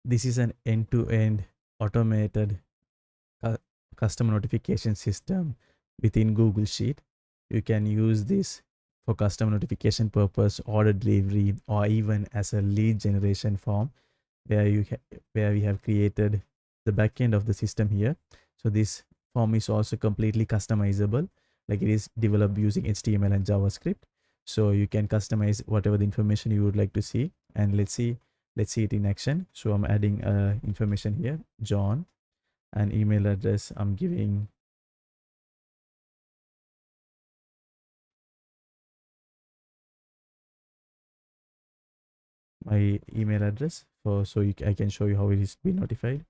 This is an end-to-end automated cu- customer notification system within Google Sheet. You can use this for customer notification purpose, order delivery, or even as a lead generation form where where we have created the backend of the system here. So this form is also completely customizable, like it is developed using HTML and JavaScript. So you can customize whatever the information you would like to see. And let's see it in action. So I'm adding information here, John, and email address. I'm giving my email address for so I can show you how it is being notified.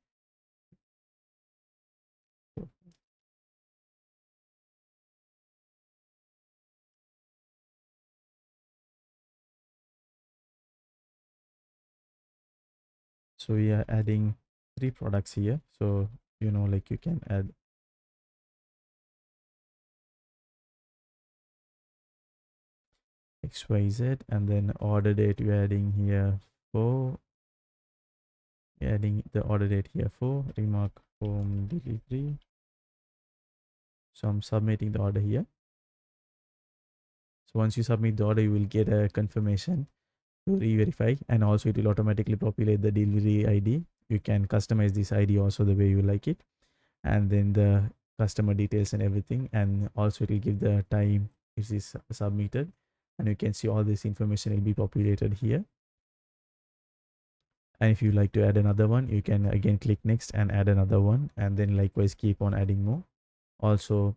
So we are adding 3 products here. So like you can add XYZ, and then order date you're adding here for adding the order date here for remark home delivery. So I'm submitting the order here. So once you submit the order, you will get a confirmation to re-verify, and also it will automatically populate the delivery ID. You can customize this ID also the way you like it, and then the customer details and everything, and also it will give the time it is submitted, and you can see all this information will be populated here. And if you like to add another one, you can again click next and add another one, and then likewise keep on adding more. Also,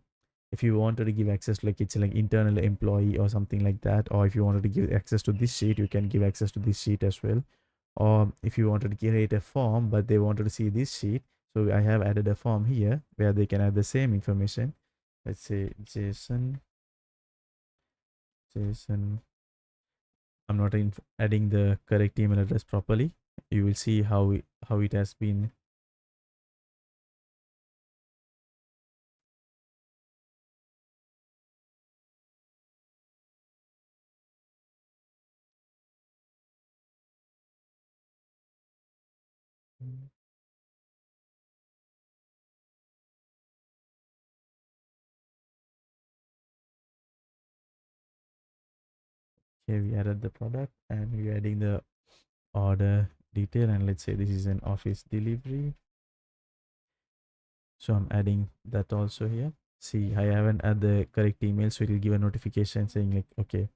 if you wanted to give access, like it's like internal employee or something like that, or if you wanted to give access to this sheet, you can give access to this sheet as well. Or if you wanted to create a form but they wanted to see this sheet, so I have added a form here where they can add the same information. Let's say Jason. I'm not adding the correct email address properly. You will see how it has been. Okay, we added the product and we're adding the order detail, and let's say this is an office delivery. So I'm adding that also here. See, I haven't added the correct email, so it will give a notification saying like, okay,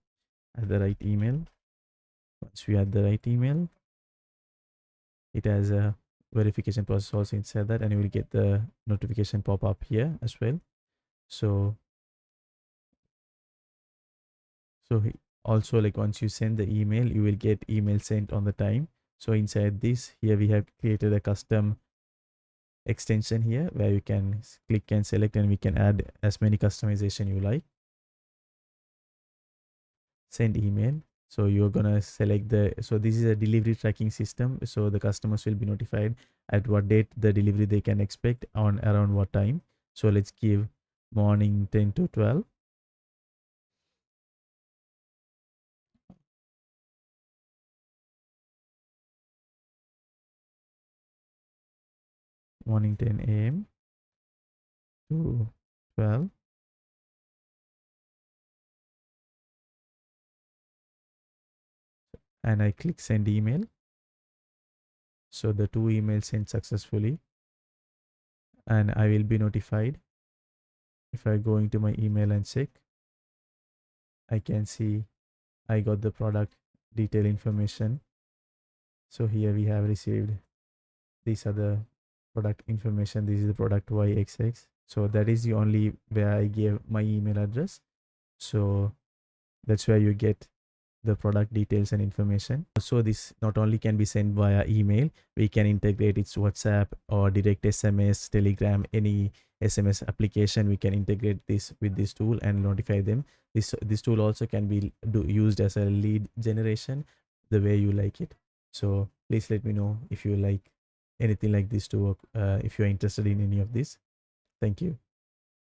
add the right email. Once we add the right email, it has a verification process also inside that, and you will get the notification pop up here as well. So also, like once you send the email, you will get email sent on the time. So inside this here we have created a custom extension here where you can click and select, and we can add as many customization you like. Send email. So you're gonna select so this is a delivery tracking system, so the customers will be notified at what date the delivery they can expect on around what time. So let's give morning 10 to 12. Morning 10 a.m. to 12. And I click send email. So the 2 emails sent successfully, and I will be notified. If I go into my email and check, I can see I got the product detail information. So here we have received, these are the product information. This is the product YXX. So that is the only where I gave my email address. So that's where you get the product details and information. So this not only can be sent via email, we can integrate its WhatsApp or direct SMS, Telegram, any SMS application. We can integrate this with this tool and notify them. This tool also can be used as a lead generation, the way you like it. So please let me know if you like anything like this to work, if you're interested in any of this. Thank you.